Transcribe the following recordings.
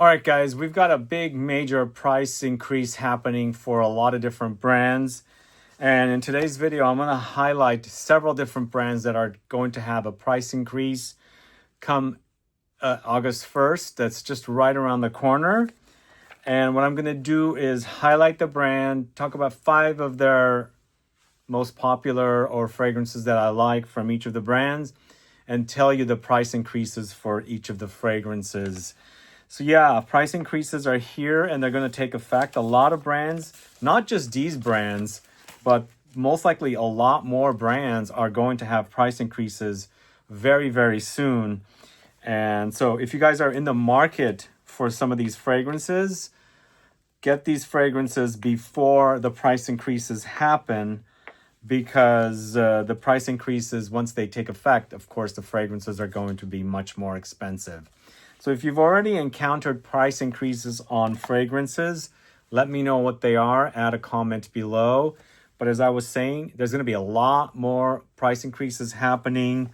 All right, guys, we've got a big major price increase happening for a lot of different brands. And in today's video, I'm going to highlight several different brands that are going to have a price increase come August 1st. That's just right around the corner. And what I'm going to do is highlight the brand, talk about 5 of their most popular or fragrances that I like from each of the brands, and tell you the price increases for each of the fragrances. So yeah, price increases are here and they're going to take effect. A lot of brands, not just these brands, but most likely a lot more brands are going to have price increases very, very soon. And so if you guys are in the market for some of these fragrances, get these fragrances before the price increases happen, because the price increases, once they take effect, of course, the fragrances are going to be much more expensive. So if you've already encountered price increases on fragrances, let me know what they are. Add a comment below. But as I was saying, there's going to be a lot more price increases happening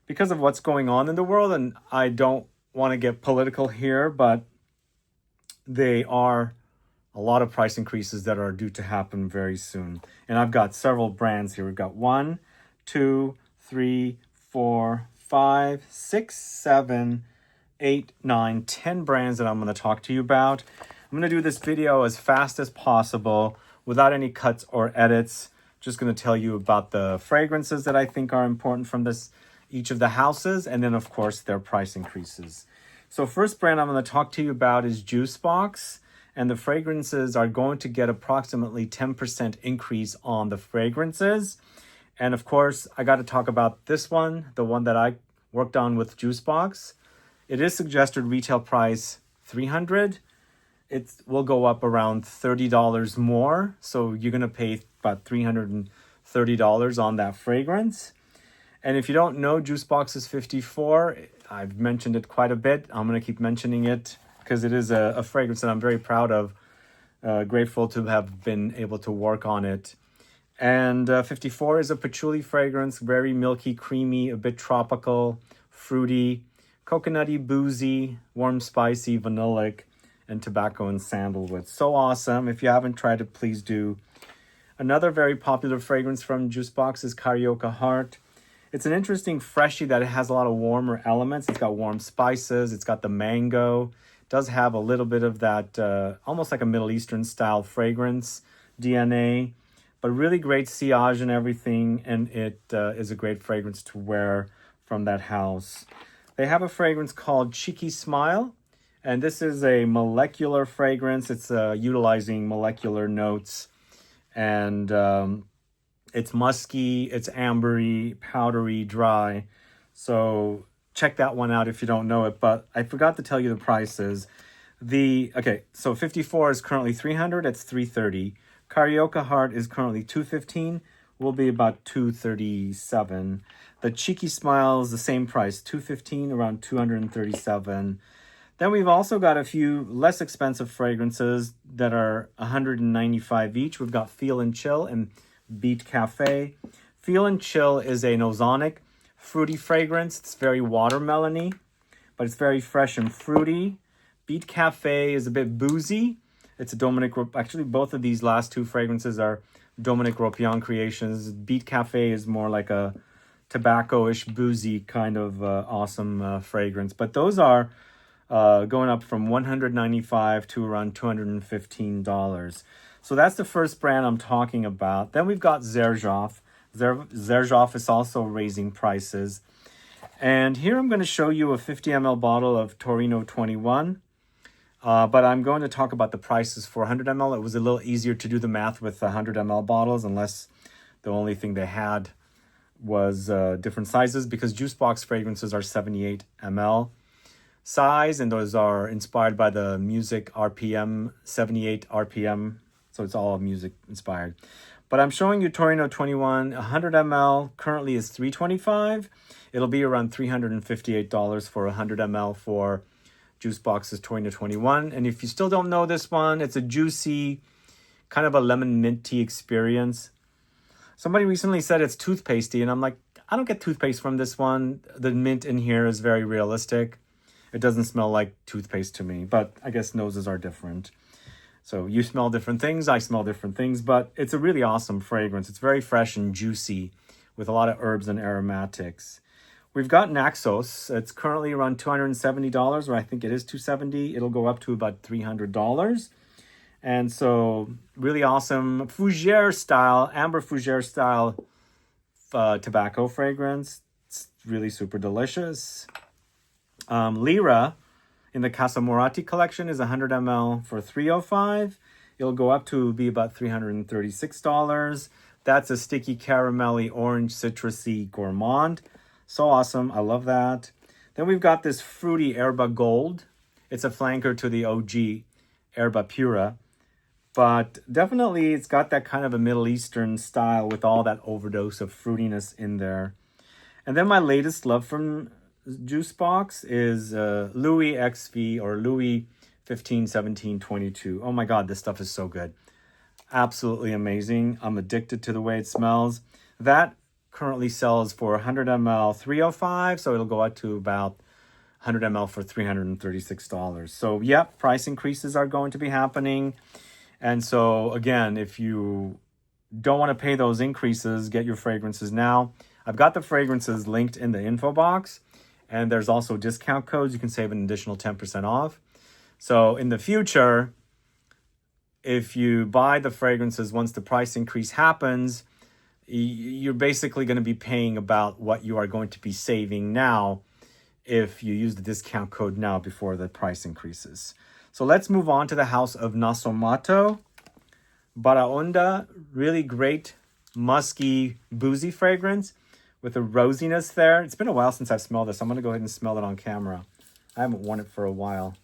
because of what's going on in the world. And I don't want to get political here, but they are a lot of price increases that are due to happen very soon. And I've got several brands here. We've got 1, 2, 3, 4, 5, 6, 7, 8, 9, 10 brands that I'm going to talk to you about. I'm going to do this video as fast as possible without any cuts or edits. Just going to tell you about the fragrances that I think are important from each of the houses, and then of course their price increases. So first brand I'm going to talk to you about is Jusbox, and the fragrances are going to get approximately 10% increase on the fragrances. And of course, I got to talk about this one, the one that I worked on with Jusbox. It is suggested retail price $300. It will go up around $30 more. So you're going to pay about $330 on that fragrance. And if you don't know, Jusbox is 54. I've mentioned it quite a bit. I'm going to keep mentioning it because it is a fragrance that I'm very proud of. Grateful to have been able to work on it. And 54 is a patchouli fragrance, very milky, creamy, a bit tropical, fruity, coconutty, boozy, warm, spicy, vanillic, and tobacco and sandalwood. So awesome. If you haven't tried it, please do. Another very popular fragrance from Jusbox is CARIOCA Heart. It's an interesting freshie that it has a lot of warmer elements. It's got warm spices. It's got the mango. It does have a little bit of that, almost like a Middle Eastern style fragrance DNA, but really great sillage and everything. And it is a great fragrance to wear from that house. They have a fragrance called Cheeky Smile, and this is a molecular fragrance. It's utilizing molecular notes, and it's musky, it's ambery, powdery, dry. So check that one out if you don't know it, but I forgot to tell you the prices. So 54 is currently $300, it's $330. CARIOCA Heart is currently $215, will be about $237. The Cheeky Smile is the same price, $215, around $237. Then we've also got a few less expensive fragrances that are $195 each. We've got Feel and Chill and Beat Cafe. Feel and Chill is a nosonic, fruity fragrance. It's very watermelony, but it's very fresh and fruity. Beat Cafe is a bit boozy. It's a Dominic, actually both of these last 2 fragrances are Dominic Ropion creations. Beat Cafe is more like a tobacco-ish, boozy kind of awesome fragrance. But those are going up from $195 to around $215. So that's the first brand I'm talking about. Then we've got XERJOFF. XERJOFF is also raising prices. And here I'm going to show you a 50 ml bottle of Torino 21. But I'm going to talk about the prices for 100 ml. It was a little easier to do the math with the 100 ml bottles, unless the only thing they had was different sizes, because Jusbox fragrances are 78 ml size, and those are inspired by the music RPM, 78 RPM. So it's all music inspired. But I'm showing you Torino 21, 100 ml currently is $325. It'll be around $358 for 100 ml for Jusbox's Torino 21. And if you still don't know this one, it's a juicy, kind of a lemon mint tea experience. Somebody recently said it's toothpastey, and I'm like, I don't get toothpaste from this one. The mint in here is very realistic. It doesn't smell like toothpaste to me, but I guess noses are different. So you smell different things, I smell different things, but it's a really awesome fragrance. It's very fresh and juicy with a lot of herbs and aromatics. We've got Naxos. It's currently around $270, or I think it is $270. It'll go up to about $300. And so really awesome fougere style, amber fougere style tobacco fragrance. It's really super delicious. LIRA in the CASAMORATI collection is 100 ml for $305. It'll go up to be about $336. That's a sticky caramelly orange citrusy gourmand. So awesome. I love that. Then we've got this fruity ERBA Gold. It's a flanker to the OG ERBA Pura. But definitely it's got that kind of a Middle Eastern style with all that overdose of fruitiness in there. And then my latest love from Jusbox is Louis XV or Louis 15, 17, 22. Oh my God, this stuff is so good. Absolutely amazing. I'm addicted to the way it smells. That currently sells for 100 ml $305, so it'll go up to about 100 ml for $336. So yeah, price increases are going to be happening. And so again, if you don't want to pay those increases, get your fragrances now. I've got the fragrances linked in the info box, and there's also discount codes. You can save an additional 10% off. So in the future, if you buy the fragrances once the price increase happens, you're basically going to be paying about what you are going to be saving now if you use the discount code now before the price increases. So let's move on to the house of NASOMATTO Baraonda. Really great, musky, boozy fragrance with a rosiness there. It's been a while since I've smelled this. I'm going to go ahead and smell it on camera. I haven't worn it for a while.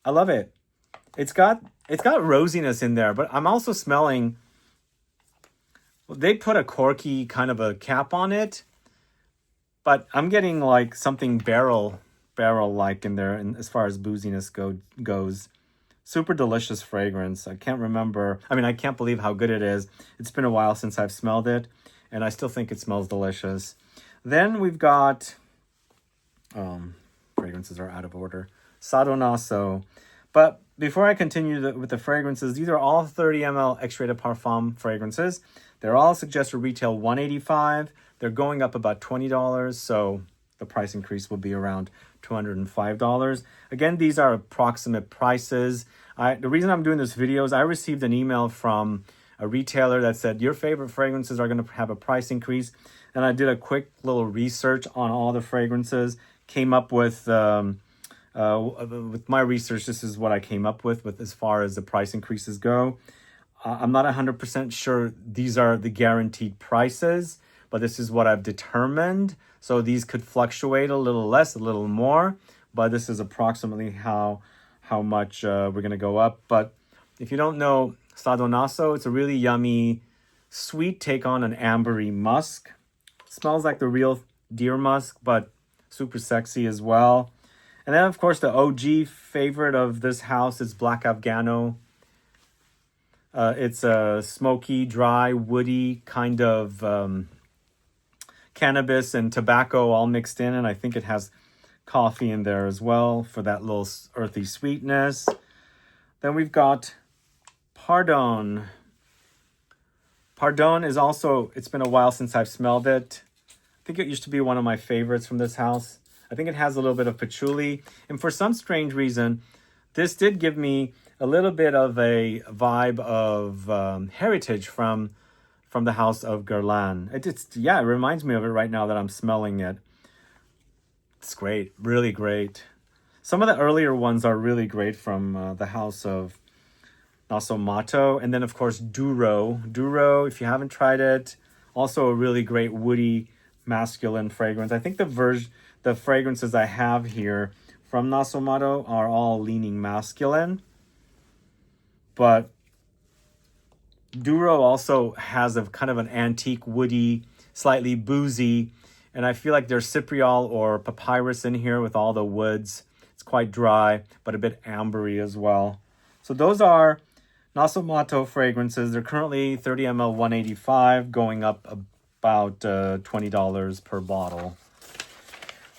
I love it. It's got rosiness in there, but I'm also smelling, well, they put a corky kind of a cap on it, but I'm getting like something barrel-like in there, and as far as booziness goes. Super delicious fragrance. I can't believe how good it is. It's been a while since I've smelled it, and I still think it smells delicious. Then we've got, fragrances are out of order, Sadonaso. But before I continue with the fragrances, these are all 30 ml X-rated Parfum fragrances. They're all suggested retail $185. They're going up about $20, so the price increase will be around $205. Again, these are approximate prices. The reason I'm doing this video is I received an email from a retailer that said, your favorite fragrances are going to have a price increase. And I did a quick little research on all the fragrances, came up with my research, this is what I came up with as far as the price increases go. I'm not 100% sure these are the guaranteed prices, but this is what I've determined. So these could fluctuate a little less, a little more, but this is approximately how much we're going to go up. But if you don't know Sadonaso, it's a really yummy, sweet take on an ambery musk. It smells like the real deer musk, but super sexy as well. And then, of course, the OG favorite of this house is Black Afghano. It's a smoky, dry, woody kind of cannabis and tobacco all mixed in. And I think it has coffee in there as well for that little earthy sweetness. Then we've got Pardon. Pardon is also, it's been a while since I've smelled it. I think it used to be one of my favorites from this house. I think it has a little bit of patchouli. And for some strange reason, this did give me a little bit of a vibe of heritage from the house of Guerlain. It reminds me of it right now that I'm smelling it. It's great, really great. Some of the earlier ones are really great from the house of NASOMATTO. And then, of course, Duro. Duro, if you haven't tried it, also a really great woody, masculine fragrance. I think the fragrances I have here from NASOMATTO are all leaning masculine. But Duro also has a kind of an antique, woody, slightly boozy. And I feel like there's cypriol or papyrus in here with all the woods. It's quite dry, but a bit ambery as well. So those are NASOMATTO fragrances. They're currently 30 ml $185, going up about $20 per bottle.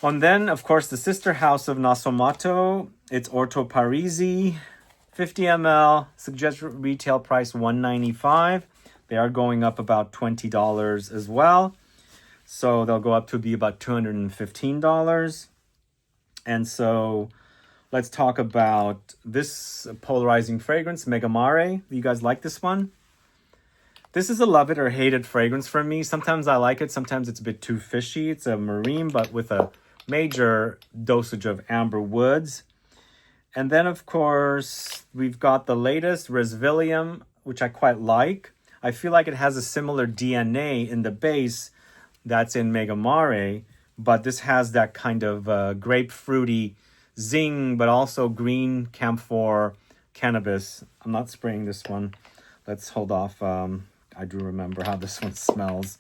And then, of course, the sister house of NASOMATTO, it's Orto Parisi, 50 ml, suggested retail price $195. They are going up about $20 as well. So they'll go up to be about $215. And so let's talk about this polarizing fragrance, MEGAMARE. You guys like this one? This is a love it or hate it fragrance for me. Sometimes I like it. Sometimes it's a bit too fishy. It's a marine, but with a major dosage of amber woods. And then, of course, we've got the latest, RISVELIUM, which I quite like. I feel like it has a similar DNA in the base that's in MEGAMARE, but this has that kind of grapefruity zing, but also green camphor cannabis. I'm not spraying this one. Let's hold off. I do remember how this one smells.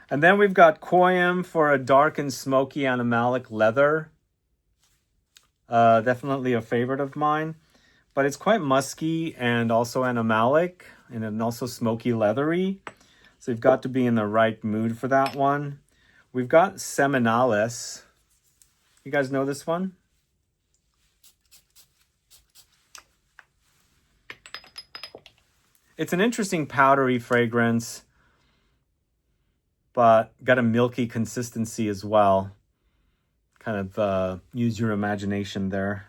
And then we've got CUOIUM for a dark and smoky animalic leather. Definitely a favorite of mine. But it's quite musky and also animalic and also smoky leathery. So you've got to be in the right mood for that one. We've got SEMINALIS. You guys know this one? It's an interesting powdery fragrance, but got a milky consistency as well. Kind of use your imagination there.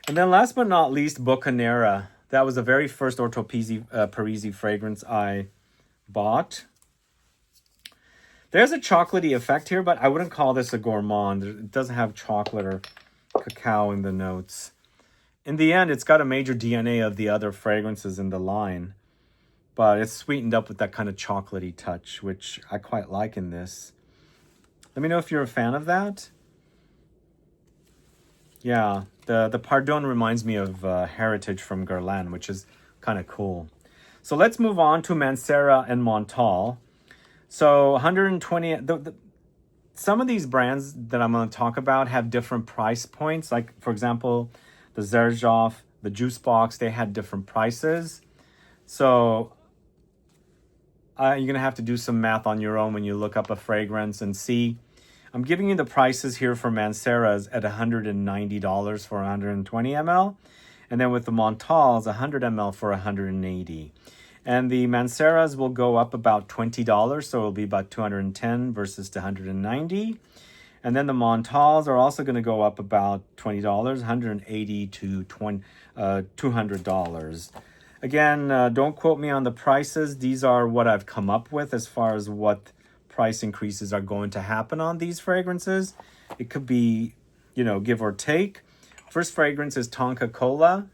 And then last but not least, BOCCANERA. That was the very first Orto Parisi fragrance I bought. There's a chocolatey effect here, but I wouldn't call this a gourmand. It doesn't have chocolate or cacao in the notes. In the end, it's got a major DNA of the other fragrances in the line, but it's sweetened up with that kind of chocolatey touch, which I quite like in this. Let me know if you're a fan of that. Yeah, the Pardon reminds me of Heritage from Guerlain, which is kind of cool. So let's move on to MANCERA and MONTALE. So 120, some of these brands that I'm going to talk about have different price points. Like, for example, the XERJOFF, the Jusbox, they had different prices. So you're going to have to do some math on your own when you look up a fragrance and see. I'm giving you the prices here for MANCERAs at $190 for 120 ml. And then with the MONTALEs, 100 ml for 180. And the MANCERAs will go up about $20, so it'll be about 210 versus 190. And then the MONTALEs are also going to go up about $20, 180 to $200. Again, don't quote me on the prices. These are what I've come up with as far as what price increases are going to happen on these fragrances. It could be, give or take. First fragrance is Tonka Cola.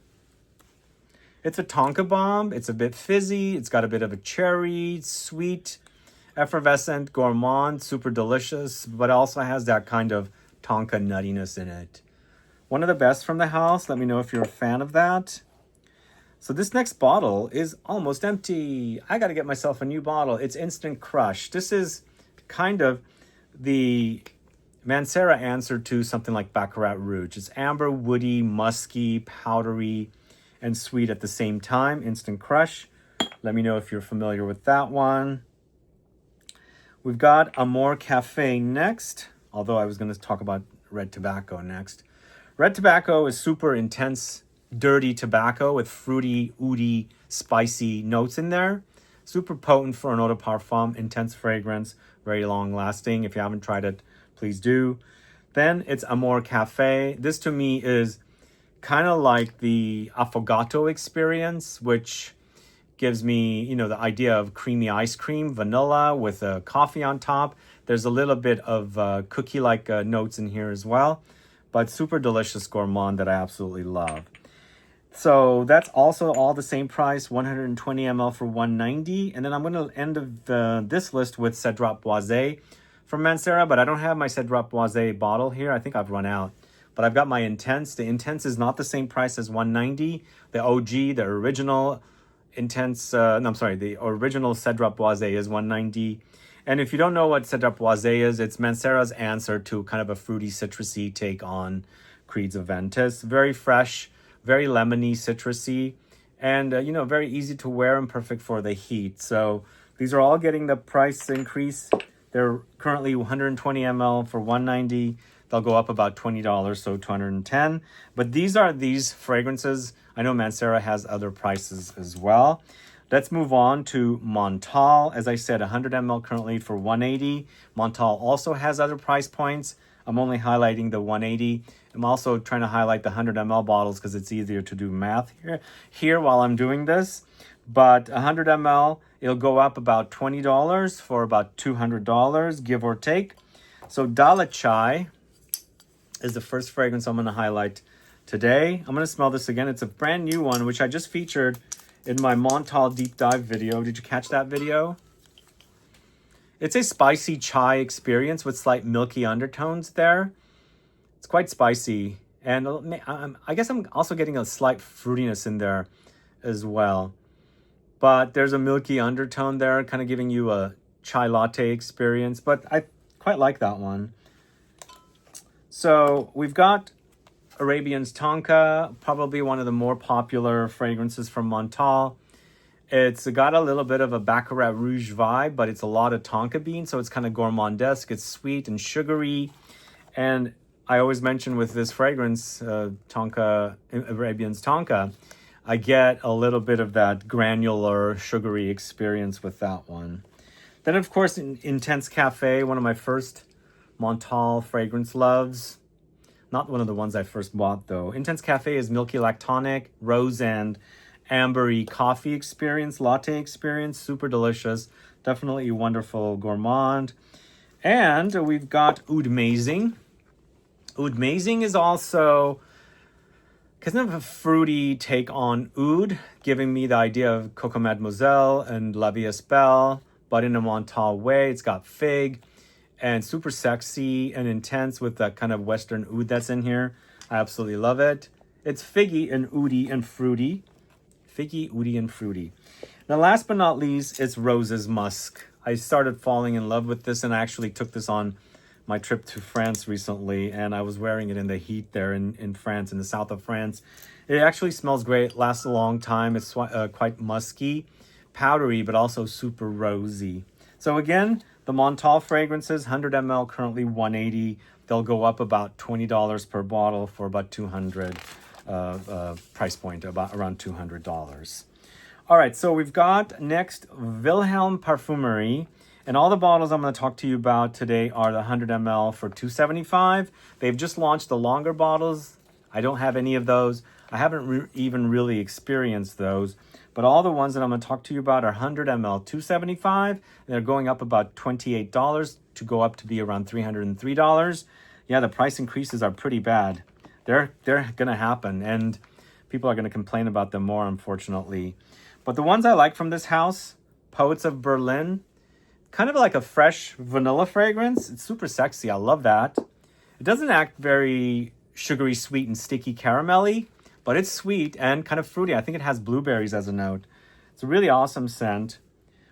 It's a Tonka bomb. It's a bit fizzy. It's got a bit of a cherry, sweet, effervescent, gourmand, super delicious, but also has that kind of Tonka nuttiness in it. One of the best from the house. Let me know if you're a fan of that. So this next bottle is almost empty. I got to get myself a new bottle. It's Instant Crush. This is kind of the MANCERA answer to something like Baccarat Rouge. It's amber, woody, musky, powdery, and sweet at the same time. Instant Crush. Let me know if you're familiar with that one. We've got AMORE Cafe next, although I was going to talk about Red Tobacco next. Red Tobacco is super intense, dirty tobacco with fruity, oody, spicy notes in there. Super potent for an Eau de Parfum, intense fragrance, very long lasting. If you haven't tried it, please do. Then it's AMORE Cafe. This to me is kind of like the affogato experience, which gives me, the idea of creamy ice cream, vanilla with a coffee on top. There's a little bit of cookie-like notes in here as well, but super delicious gourmand that I absolutely love. So that's also all the same price, 120 ml for 190. And then I'm going to end this list with CEDRAT Boisé from MANCERA, but I don't have my CEDRAT Boisé bottle here. I think I've run out. But I've got my Intense. The Intense is not the same price as 190. The OG, the original the original CEDRAT Boisé is 190. And if you don't know what CEDRAT Boisé is, it's MANCERA's answer to kind of a fruity, citrusy take on Creed's Aventus. Very fresh, very lemony, citrusy, and, very easy to wear and perfect for the heat. So these are all getting the price increase They're currently 120 ml for $190. They'll go up about $20, so $210. But these are these fragrances. I know Mancera has other prices as well. Let's move on to Montale. As I said, 100 ml currently for $180. Montale also has other price points. I'm only highlighting the $180. I'm also trying to highlight the 100 ml bottles because it's easier to do math here while I'm doing this. But 100 ml, it'll go up about $20 for about $200, give or take. So Dallachaai is the first fragrance I'm going to highlight today. I'm going to smell this again. It's a brand new one, which I just featured in my Montale deep dive video. Did you catch that video? It's a spicy chai experience with slight milky undertones there. It's quite spicy. And I guess I'm also getting a slight fruitiness in there as well. But there's a milky undertone there, kind of giving you a chai latte experience. But I quite like that one. So we've got Arabian's Tonka, probably one of the more popular fragrances from Montale. It's got a little bit of a Baccarat Rouge vibe, but it's a lot of tonka bean, so it's kind of gourmandesque. It's sweet and sugary. And I always mention with this fragrance, Tonka, Arabian's Tonka, I get a little bit of that granular, sugary experience with that one. Then, of course, Intense Cafe, one of my first Montale fragrance loves. Not one of the ones I first bought, though. Intense Cafe is milky lactonic, rose and ambery coffee experience, latte experience. Super delicious. Definitely a wonderful gourmand. And we've got Oudmazing. Oudmazing is also kind of a fruity take on oud, giving me the idea of Coco Mademoiselle and La Vie est Belle, but in a Montale way. It's got fig and super sexy and intense with that kind of Western oud that's in here. I absolutely love it. It's figgy and oudy and fruity. Figgy, oudy, and fruity. Now, last but not least, it's Roses Musk. I started falling in love with this, and I actually took this on my trip to France recently, and I was wearing it in the heat there in France, in the south of France. It actually smells great, lasts a long time. It's quite musky, powdery, but also super rosy. So again, the Montale fragrances, 100 ml, currently $180. They'll go up about $20 per bottle for about $200 price point, about around $200. All right, so we've got next Vilhelm Parfumerie. And all the bottles I'm going to talk to you about today are the 100 ml for $275. They've just launched the longer bottles. I don't have any of those. I haven't even really experienced those. But all the ones that I'm going to talk to you about are 100 ml, $275. And they're going up about $28 to go up to be around $303. Yeah, the price increases are pretty bad. They're going to happen. And people are going to complain about them more, unfortunately. But the ones I like from this house, Poets of Berlin, kind of like a fresh vanilla fragrance. It's super sexy. I love that. It doesn't act very sugary, sweet, and sticky caramelly, but it's sweet and kind of fruity. I think it has blueberries as a note. It's a really awesome scent.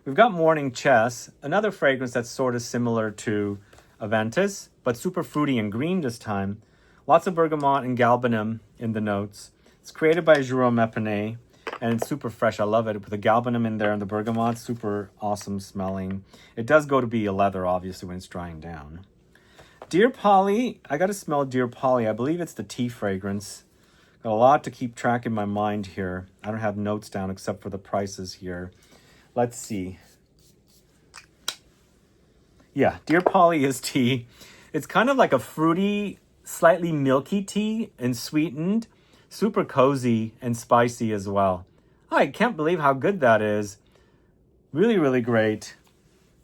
We've got Morning Chess, another fragrance that's sort of similar to Aventus, but super fruity and green this time. Lots of bergamot and galbanum in the notes. It's created by Jérôme Epinay. And it's super fresh. I love it. With the galbanum in there and the bergamot, super awesome smelling. It does go to be a leather, obviously, when it's drying down. Dear Polly, I got to smell Dear Polly. I believe it's the tea fragrance. Got a lot to keep track in my mind here. I don't have notes down except for the prices here. Let's see. Yeah, Dear Polly is tea. It's kind of like a fruity, slightly milky tea and sweetened. Super cozy and spicy as well. I can't believe how good that is. Really, really great.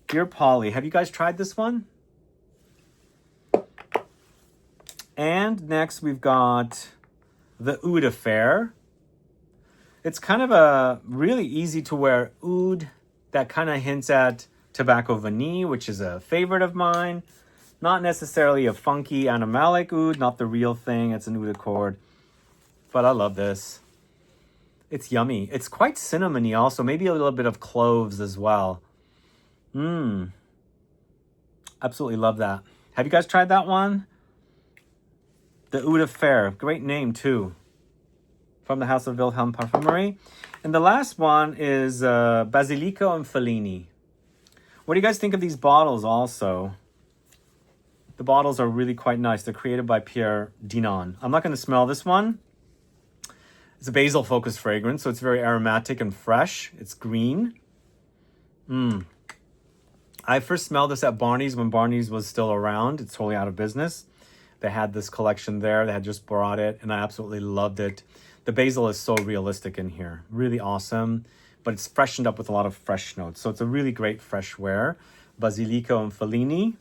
Dear Polly, have you guys tried this one? And next we've got the Oud Affair. It's kind of a really easy to wear oud that kind of hints at tobacco vanille, which is a favorite of mine. Not necessarily a funky animalic oud, not the real thing. It's an oud accord. But I love this. It's yummy. It's quite cinnamony also. Maybe a little bit of cloves as well. Absolutely love that. Have you guys tried that one? The Oud Affair. Great name too. From the house of Vilhelm Parfumerie. And the last one is Basilico and Fellini. What do you guys think of these bottles also? The bottles are really quite nice. They're created by Pierre Dinan. I'm not going to smell this one. It's a basil focused fragrance, so it's very aromatic and fresh. It's green. I first smelled this at Barney's when Barney's was still around. It's totally out of business. They had this collection there. They had just brought it, and I absolutely loved it. The basil is so realistic in here. Really awesome, but it's freshened up with a lot of fresh notes. So it's a really great fresh wear. Basilico and Fellini.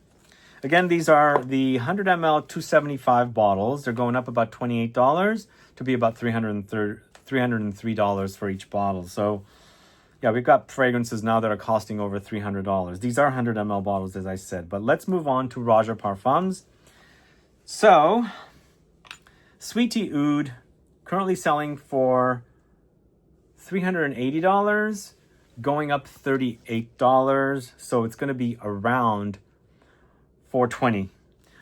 Again, these are the 100 ml 275 bottles. They're going up about $28 to be about $303 for each bottle. So yeah, we've got fragrances now that are costing over $300. These are 100 ml bottles, as I said. But let's move on to Roja Parfums. So, Sweetie Oud, currently selling for $380, going up $38. So it's going to be around $420.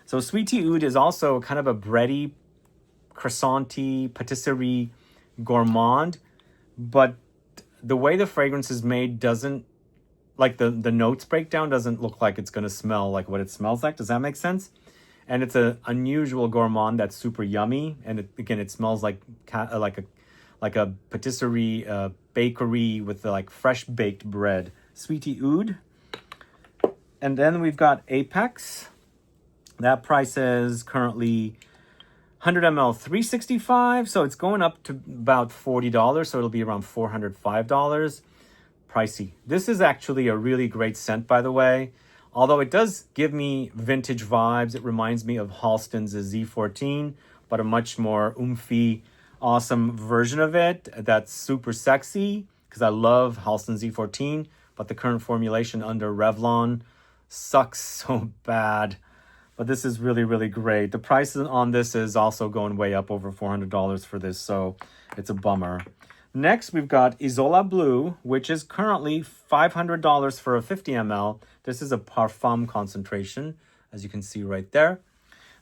So Sweetie Oud is also kind of a bready, croissanty, patisserie gourmand, but the way the fragrance is made doesn't, like the notes breakdown doesn't look like it's going to smell like what it smells like. Does that make sense? And it's an unusual gourmand that's super yummy. And it smells like a patisserie, bakery with like fresh baked bread. Sweetie Oud. And then we've got Apex. That price is currently 100 ml $365. So it's going up to about $40. So it'll be around $405. Pricey. This is actually a really great scent, by the way. Although it does give me vintage vibes. It reminds me of Halston's Z14, but a much more oomphy, awesome version of it. That's super sexy because I love Halston Z14, but the current formulation under Revlon sucks so bad. But this is really, really great. The price on this is also going way up, over $400 for this, so it's a bummer. Next, we've got Isola Blue, which is currently $500 for a 50 ml. This is a Parfum concentration, as you can see right there.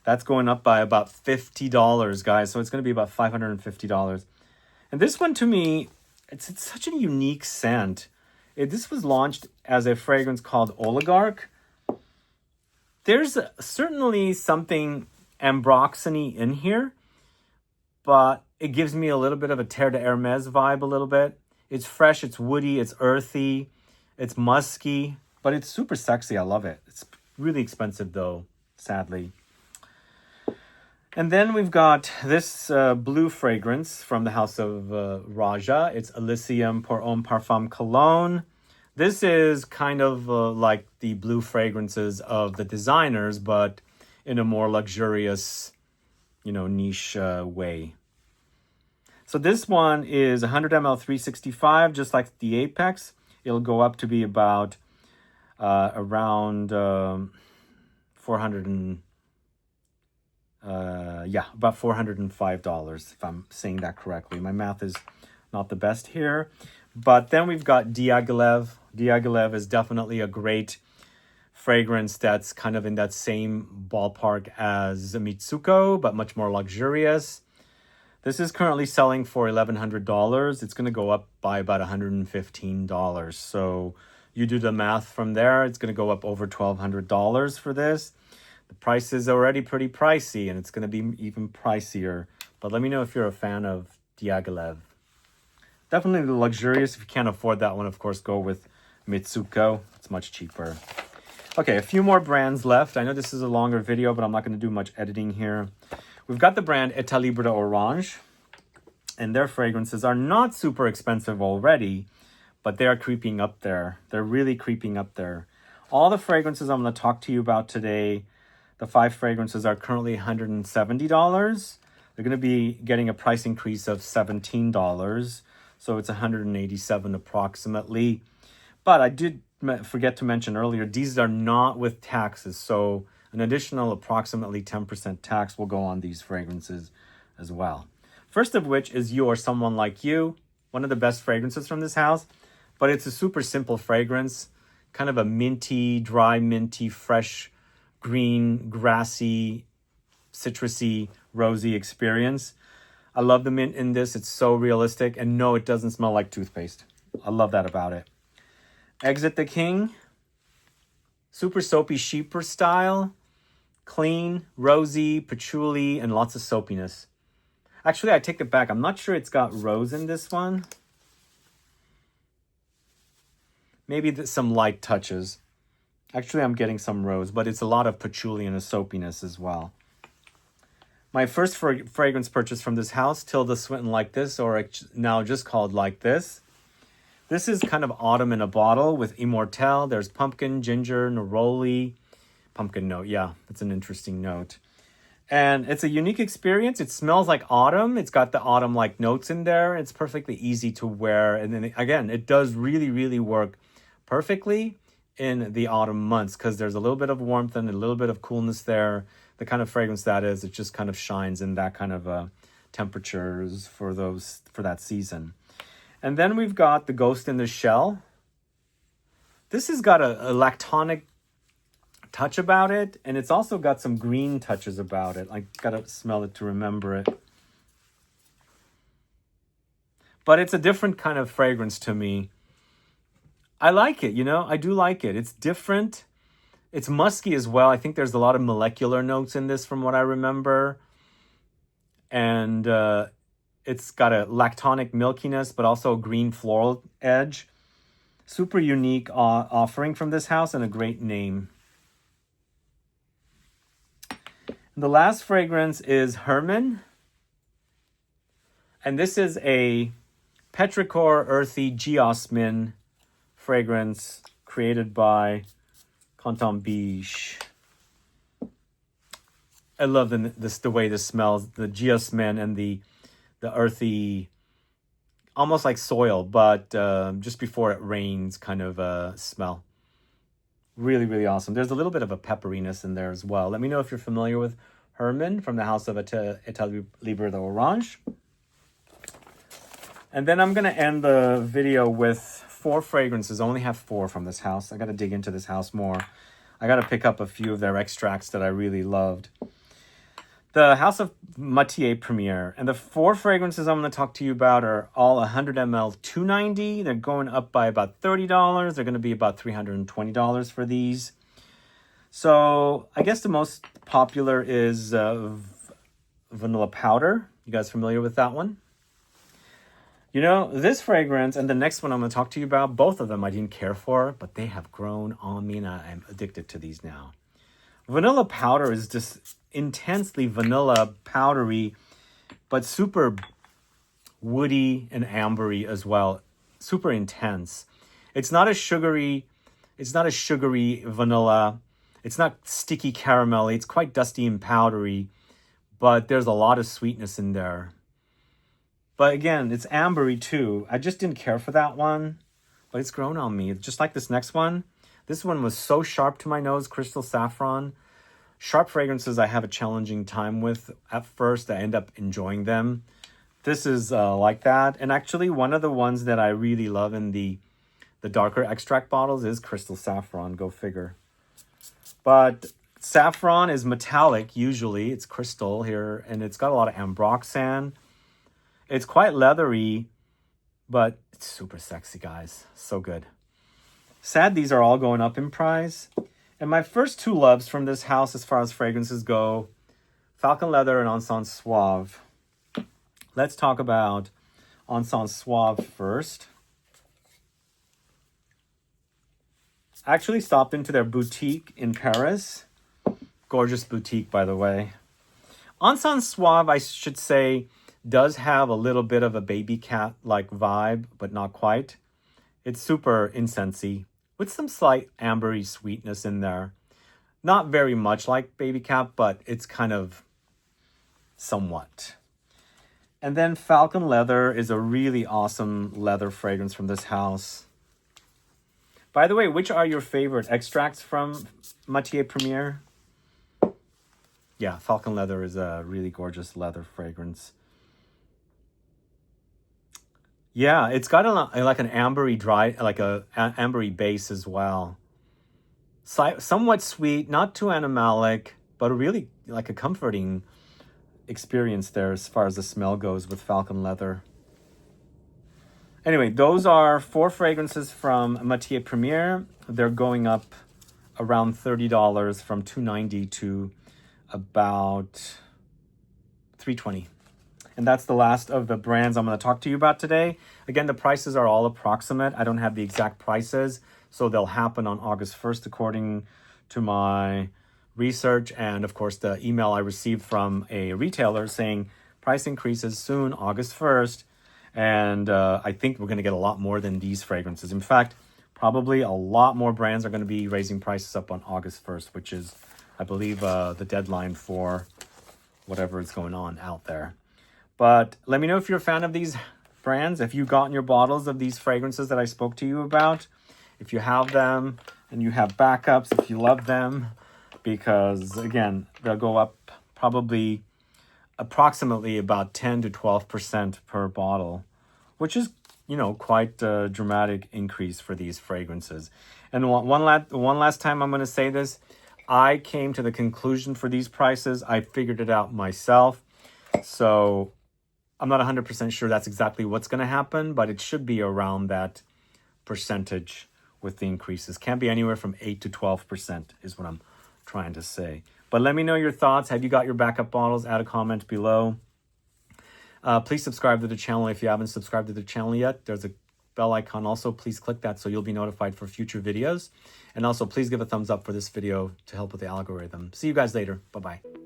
That's going up by about $50, guys. So it's going to be about $550. And this one, to me, it's such a unique scent. This was launched as a fragrance called Oligarch. There's certainly something ambroxany in here, but it gives me a little bit of a Terre de Hermes vibe a little bit. It's fresh, it's woody, it's earthy, it's musky, but it's super sexy. I love it. It's really expensive though, sadly. And then we've got this blue fragrance from the house of Roja. It's Elysium pour Homme Parfum Cologne. This is kind of like the blue fragrances of the designers, but in a more luxurious, niche way. So this one is 100 ml 365, just like the Apex. It'll go up to be about around about $405, if I'm saying that correctly. My math is not the best here. But then we've got Diaghilev. Diaghilev is definitely a great fragrance that's kind of in that same ballpark as Mitsuko, but much more luxurious. This is currently selling for $1,100. It's going to go up by about $115. So you do the math from there. It's going to go up over $1,200 for this. The price is already pretty pricey, and it's going to be even pricier. But let me know if you're a fan of Diaghilev. Definitely the luxurious. If you can't afford that one, of course, go with Mitsuko. It's much cheaper. Okay, a few more brands left. I know this is a longer video, but I'm not going to do much editing here. We've got the brand Etat Libre Orange, and their fragrances are not super expensive already, but they are creeping up there. They're really creeping up there. All the fragrances I'm going to talk to you about today, the 5 fragrances are currently $170. They're going to be getting a price increase of $17. So it's $187 approximately. But I did forget to mention earlier, these are not with taxes. So an additional approximately 10% tax will go on these fragrances as well. First of which is You're Someone Like You, one of the best fragrances from this house. But it's a super simple fragrance, kind of a minty, dry minty, fresh, green, grassy, citrusy, rosy experience. I love the mint in this. It's so realistic. And no, it doesn't smell like toothpaste. I love that about it. Exit the King. Super soapy sheeper style. Clean, rosy, patchouli, and lots of soapiness. Actually, I take it back. I'm not sure it's got rose in this one. Maybe some light touches. Actually, I'm getting some rose, but it's a lot of patchouli and a soapiness as well. My first fragrance purchase from this house, Tilda Swinton Like This, or now just called Like This. This is kind of autumn in a bottle with Immortelle. There's pumpkin, ginger, neroli. Pumpkin note, yeah, that's an interesting note. And it's a unique experience. It smells like autumn. It's got the autumn-like notes in there. It's perfectly easy to wear. And then again, it does really, really work perfectly in the autumn months because there's a little bit of warmth and a little bit of coolness there. The kind of fragrance that is, it just kind of shines in that kind of temperatures for that season. And then we've got the Ghost in the Shell. This has got a lactonic touch about it, and it's also got some green touches about it. I gotta smell it to remember it. But it's a different kind of fragrance to me. I like it, you know, I do like it. It's different. It's musky as well. I think there's a lot of molecular notes in this from what I remember. And it's got a lactonic milkiness, but also a green floral edge. Super unique offering from this house and a great name. The last fragrance is Herman. And this is a petrichor earthy geosmin fragrance created by Canton Biche. I love the way this smells. The geosmin and the earthy, almost like soil, but just before it rains kind of smell. Really, really awesome. There's a little bit of a pepperiness in there as well. Let me know if you're familiar with Herman from the house of Etat Libre de Orange. And then I'm going to end the video with 4 fragrances. I only have 4 from this house. I got to dig into this house more. I got to pick up a few of their extracts that I really loved. The house of Matière Première. And the 4 fragrances I'm going to talk to you about are all 100 ml $290. They're going up by about $30. They're going to be about $320 for these. So I guess the most popular is Vanilla Powder. You guys familiar with that one? You know, this fragrance and the next one I'm going to talk to you about, both of them I didn't care for, but they have grown on me and I'm addicted to these now. Vanilla Powder is just intensely vanilla powdery, but super woody and ambery as well. Super intense. It's not a sugary vanilla. It's not sticky caramelly. It's quite dusty and powdery, but there's a lot of sweetness in there. But again, it's ambery too. I just didn't care for that one, but it's grown on me. Just like this next one. This one was so sharp to my nose, Crystal Saffron. Sharp fragrances I have a challenging time with at first. I end up enjoying them. This is like that. And actually one of the ones that I really love in the darker extract bottles is Crystal Saffron. Go figure. But saffron is metallic usually. It's crystal here. And it's got a lot of ambroxan. It's quite leathery, but it's super sexy, guys. So good. Sad these are all going up in price. And my first 2 loves from this house as far as fragrances go, Falcon Leather and Encens Suave. Let's talk about Encens Suave first. I actually stopped into their boutique in Paris. Gorgeous boutique, by the way. Encens Suave, I should say, does have a little bit of a baby cat-like vibe, but not quite. It's super incensey, with some slight ambery sweetness in there. Not very much like baby cat, but it's kind of somewhat. And then Falcon Leather is a really awesome leather fragrance from this house. By the way, which are your favorite extracts from Matière Première? Yeah, Falcon Leather is a really gorgeous leather fragrance. Yeah, it's got like an ambery ambery base as well. Somewhat sweet, not too animalic, but really like a comforting experience there as far as the smell goes with Falcon Leather. Anyway, those are 4 fragrances from Matière Première. They're going up around $30 from $290 to about $320. And that's the last of the brands I'm going to talk to you about today. Again, the prices are all approximate. I don't have the exact prices, so they'll happen on August 1st according to my research and, of course, the email I received from a retailer saying price increases soon, August 1st. And I think we're going to get a lot more than these fragrances. In fact, probably a lot more brands are going to be raising prices up on August 1st, which is, I believe, the deadline for whatever is going on out there. But let me know if you're a fan of these brands, if you've gotten your bottles of these fragrances that I spoke to you about, if you have them and you have backups, if you love them, because again, they'll go up probably approximately about 10 to 12% per bottle, which is, you know, quite a dramatic increase for these fragrances. And one last time I'm going to say this, I came to the conclusion for these prices. I figured it out myself. So I'm not 100% sure that's exactly what's going to happen, but it should be around that percentage with the increases. Can't be anywhere from 8 to 12% is what I'm trying to say. But let me know your thoughts. Have you got your backup bottles? Add a comment below. Please subscribe to the channel if you haven't subscribed to the channel yet. There's a bell icon also. Please click that so you'll be notified for future videos. And also please give a thumbs up for this video to help with the algorithm. See you guys later. Bye-bye.